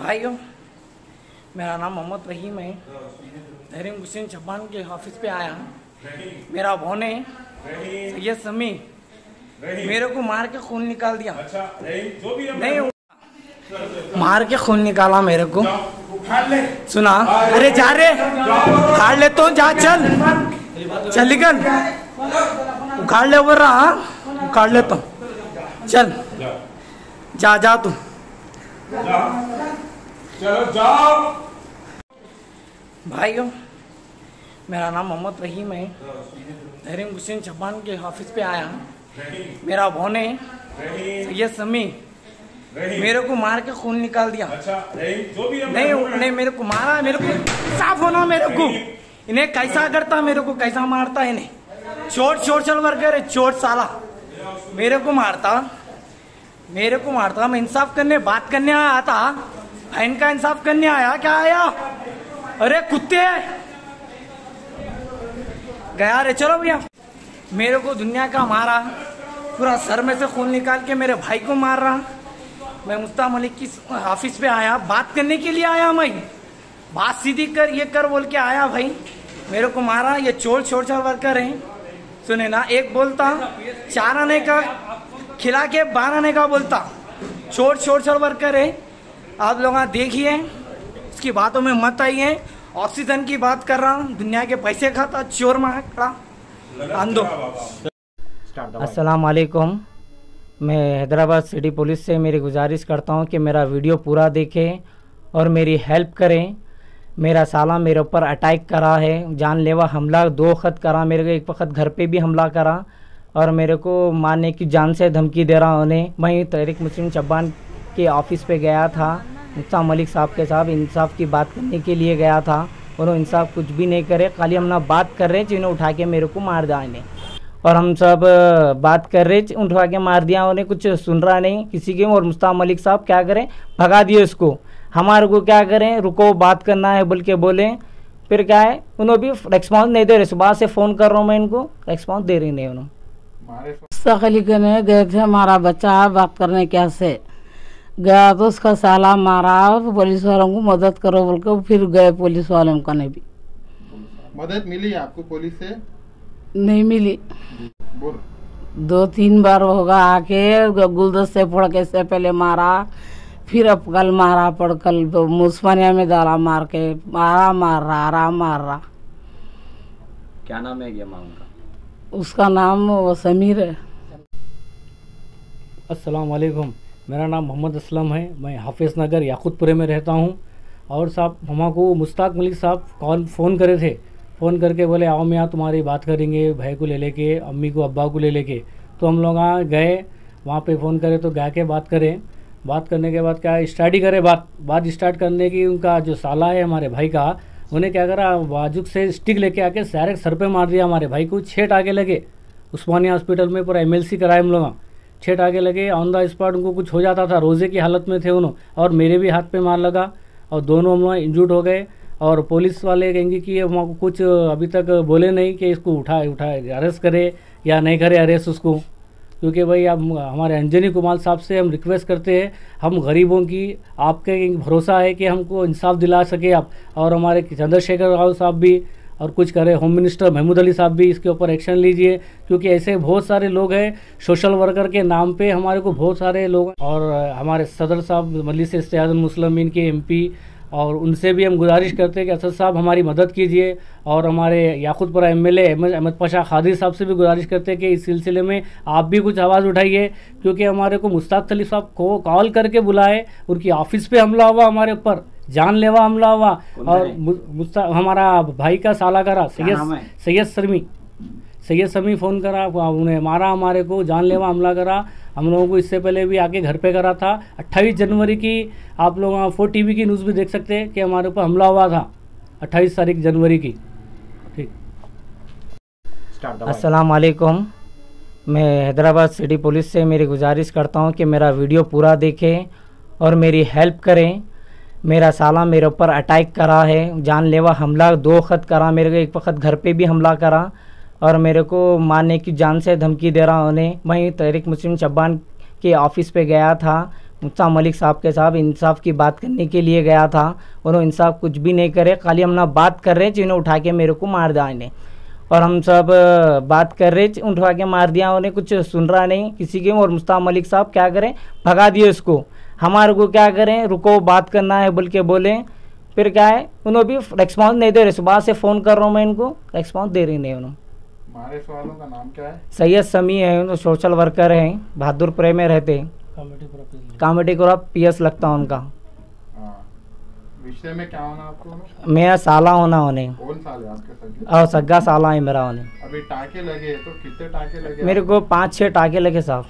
भाइयों, मेरा नाम मोहम्मद रहीम है। तहरीम हुसैन चब्बान के ऑफिस पे आया। मेरा भोने सैयद समी मेरे को मार के खून निकाल दिया। नहीं, मार के खून निकाला मेरे को। सुना? अरे जा रे, उखाड़ ले तो जा, चल निकल, उखाड़ ले बोल रहा, उखाड़ ले तो चल, जा तू, चलो जाओ। भाइयों, मेरा नाम मोहम्मद रहीम है। तहरीम हुसैन चब्बान के ऑफिस पे आया। मेरा भोने सैयद समी मेरे को मार के खून निकाल दिया। नहीं, मेरे को मारा, मेरे को साफ होना, मेरे को इन्हें कैसा करता, मेरे को कैसा मारता, इन्हें चोट चल वर्कर है, चोट साला मेरे को मारता। मैं इंसाफ करने बात करने आया था। इनका इंसाफ करने आया क्या आया? अरे कुत्ते गया रे, चलो भैया। मेरे को दुनिया का मारा, पूरा सर में से खून निकाल के मेरे भाई को मार रहा। मैं मुस्ताक मलिक की ऑफिस पे आया, बात करने के लिए आया। मैं बात सीधी कर, ये कर बोल के आया। भाई मेरे को मारा, ये चोर वर्कर है। सुने ना, एक बोलता 4 आने का खिला के 12 आने का बोलता। चोर वर्कर है। आप लोग देखिए, इसकी बातों में मत आइए। ऑक्सीजन की बात कर रहा हूँ, दुनिया के पैसे खाता चोर मारा आंदो। अस्सलाम वालेकुम। मैं हैदराबाद सिटी पुलिस से मेरी गुजारिश करता हूँ कि मेरा वीडियो पूरा देखें और मेरी हेल्प करें। मेरा साला मेरे ऊपर अटैक करा है, जानलेवा हमला 2 वक्त करा। मेरे को एक वक्त घर पे भी हमला करा और मेरे को मारने की जान से धमकी दे रहा उन्हें। मैं तहरीक मुस्लिम चब्बान के ऑफिस पे गया था, मुस्ताक मलिक साहब के साथ इंसाफ की बात करने के लिए गया था। उन्होंने इंसाफ कुछ भी नहीं करे, खाली हम ना बात कर रहे, जिन्हें उठा के मेरे को मार दिया इन्हें। और हम सब बात कर रहे, उठा के मार दिया। उन्हें कुछ सुन रहा नहीं किसी के। और मुस्ताक मलिक साहब क्या करें, भगा दिए उसको। हमारे को क्या करें, रुको बात करना है बोल के बोले। फिर क्या है, उन्होंने भी रेस्पॉन्स नहीं दे रहे। सुबह से फ़ोन कर रहा हूँ मैं, इनको रेस्पॉन्स दे रही नहीं। उन्होंने करने गए थे, हमारा बच्चा बात करने कैसे गया तो उसका साला मारा। पुलिस वालों को मदद करो बोल के फिर गए। पुलिस वालों को नहीं भी मदद मिली आपको पुलिस से? नहीं मिली। बोल। 2-3 बार होगा आके गुलदस्ते फोड़ के से पहले मारा, फिर अब कल मारा, पड़ कल मुस्मानिया में डाला मार के। मार रहा। क्या नाम है ये माँ उनका? उसका नाम वो समीर है। अस्सलाम वालेकुम। मेरा नाम मोहम्मद असलम है। मैं हाफिज़ नगर याकूतपुरे में रहता हूँ। और साहब हमारे को मुस्ताक मलिक साहब फ़ोन करे थे। फ़ोन करके बोले आओ मैं यहाँ तुम्हारी बात करेंगे, भाई को ले लेके, अम्मी को अब्बा को ले लेके। तो हम लोग गए, वहाँ पे फ़ोन करे तो गा के बात करें। बात करने के बाद क्या स्टार्ट ही करे, बात स्टार्ट करने की उनका जो साला है हमारे भाई का, उन्हें क्या करा, बाजुक से स्टिक लेके आके डायरेक्ट सर पे मार दिया हमारे भाई को। 6 टाके लगे उस्मानिया हॉस्पिटल में, पूरा MLC कराए हम लोग। 6 टाके लगे ऑन द स्पॉट। उनको कुछ हो जाता था, रोज़े की हालत में थे उन्होंने। और मेरे भी हाथ पे मार लगा और दोनों हम लोग इंजूर्ड हो गए। और पुलिस वाले कहेंगे कि हमको कुछ अभी तक बोले नहीं कि इसको उठाए अरेस्ट करे या नहीं करे अरेस्ट उसको। क्योंकि भाई आप हमारे अंजनी कुमार साहब से हम रिक्वेस्ट करते हैं, हम गरीबों की आपके भरोसा है कि हमको इंसाफ दिला सके आप। और हमारे चंद्रशेखर राव साहब भी और कुछ करे, होम मिनिस्टर महमूद अली साहब भी इसके ऊपर एक्शन लीजिए। क्योंकि ऐसे बहुत सारे लोग हैं सोशल वर्कर के नाम पे, हमारे को बहुत सारे लोग। और हमारे सदर साहब मजलिस इत्तेहादुल मुस्लिमीन के MP, और उनसे भी हम गुजारिश करते हैं कि असद साहब हमारी मदद कीजिए। और हमारे याकूतपुरा MLA अहमद पाशा खादिर साहब से भी गुजारिश करते हैं कि इस सिलसिले में आप भी कुछ आवाज़ उठाइए। क्योंकि हमारे को मुस्ताक खलीफ साहब को कॉल करके बुलाए, उनकी ऑफिस पे हमला हुआ, हमारे ऊपर जानलेवा हमला हुआ। और हमारा भाई का साला करा सैयद समी फ़ोन करा, उन्हें मारा, हमारे को जानलेवा हमला करा। हम लोगों को इससे पहले भी आके घर पे करा था। 28 जनवरी की आप लोग 4 TV की न्यूज़ भी देख सकते हैं कि हमारे ऊपर हमला हुआ था 28 तारीख जनवरी की। ठीक। अस्सलाम वालेकुम। मैं हैदराबाद सिटी पुलिस से मेरी गुजारिश करता हूँ कि मेरा वीडियो पूरा देखें और मेरी हेल्प करें। मेरा साला मेरे ऊपर अटैक करा है, जानलेवा हमला 2 वक्त करा। मेरे को एक वक्त घर पे भी हमला करा और मेरे को मारने की जान से धमकी दे रहा उन्हें। मैं तहरीक मुस्लिम चब्बान के ऑफिस पे गया था, मुफ्ता मलिक साहब के साथ इंसाफ की बात करने के लिए गया था। उन्होंने इंसाफ कुछ भी नहीं करे, खाली हम ना बात कर रहे जिन्हें उठा के मेरे को मार दिया इन्हें। और हम सब बात कर रहे उठा के मार दिया, उन्हें कुछ सुन रहा नहीं किसी के। और मुफ्ता मलिक साहब क्या करें, भगा दिए उसको। हमारे को क्या करें, रुको बात करना है बोल के बोले। फिर क्या है, उन्होंने भी रेस्पॉन्स नहीं दे रहे। सुबह से फ़ोन कर रहा हूँ मैं इनको, रेस्पॉन्स दे रही नहीं उन्होंने। मारे वालों का नाम क्या है? सैयद समी है, उन्होंने सोशल वर्कर हैं, बहादुरपुर में रहते हैं। कॉमेडी को PS लगता है उनका। रिश्ते में क्या होना आपको? मेरा साला होना उन्हें। कौन साल है आपके सगे? और सग्गा साला है मेरा उन्हें। अभी टाके लगे तो कितने टाके लगे? मेरे को 5-6 टाके लगे साहब।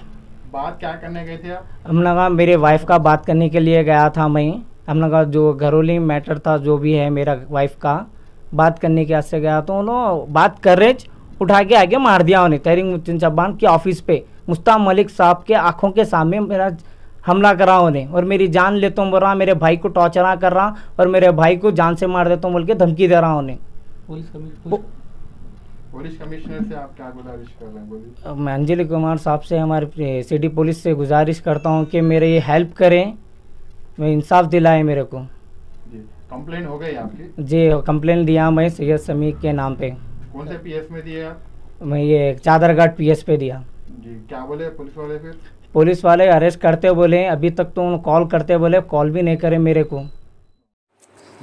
बात क्या करने गए थे आप? हमने कहा मेरे वाइफ का बात करने के लिए गया था मैं। हमने कहा जो घरेलू मैटर था जो भी है मेरा वाइफ का बात करने के वास्ते गया, तो उन्होंने बात कर रहे उठा के आगे मार दिया उन्हें। तहरीक मुफ्ती चब्बान के ऑफिस पे मुफ्ता मलिक साहब के आंखों के सामने मेरा हमला करा उन्हें। और मेरी जान लेता हूँ बोल रहा, मेरे भाई को टॉर्चर कर रहा और मेरे भाई को जान से मार देता हूँ बोल के धमकी दे रहा उन्हें। पुलिस कमिश्नर से आप क्या गुजारिश कर रहे हैं, बोलिए? मैं अंजलि कुमार साहब से, हमारे सिटी पुलिस से गुजारिश करता हूँ कि मेरे ये हेल्प करें, मैं इंसाफ दिलाए मेरे को। जी, कंप्लेन हो गई आपकी? जी, कंप्लेन दिया मैं सैयद समी के नाम पे। कौन से PS में दिए आप? मैं ये चादरघाट PS पे दिया। जी, क्या बोले पुलिस वाले? फिर पुलिस वाले अरेस्ट करते बोले, अभी तक तो कॉल करते बोले, कॉल भी नहीं करे मेरे को।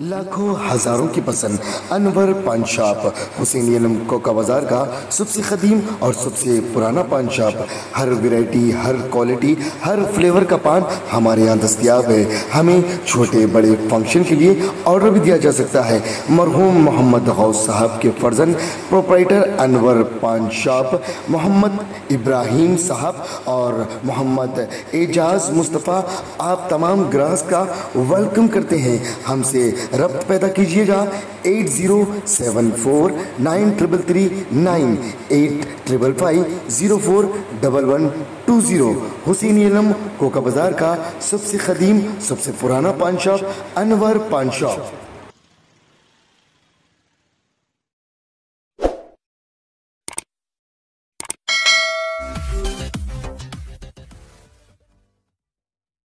लाखों हजारों की पसंद अनवर पान शॉप, हुसैन कोका बाजार का सबसे कदीम और सबसे पुराना पान शॉप। हर वैरायटी, हर क्वालिटी, हर फ्लेवर का पान हमारे यहाँ दस्तयाब है। हमें छोटे बड़े फंक्शन के लिए ऑर्डर भी दिया जा सकता है। मरहूम मोहम्मद गौस साहब के फर्जंद प्रोप्राइटर अनवर पान शॉप मोहम्मद इब्राहिम साहब और मोहम्मद एजाज मुस्तफ़ा आप तमाम ग्राहक का वेलकम करते हैं। हमसे रब्त पैदा कीजिएगा 8074933339 8555041120। हुसैन कोका बाजार का सबसे कदीम सबसे पुराना पान शॉप अनवर पान शॉप।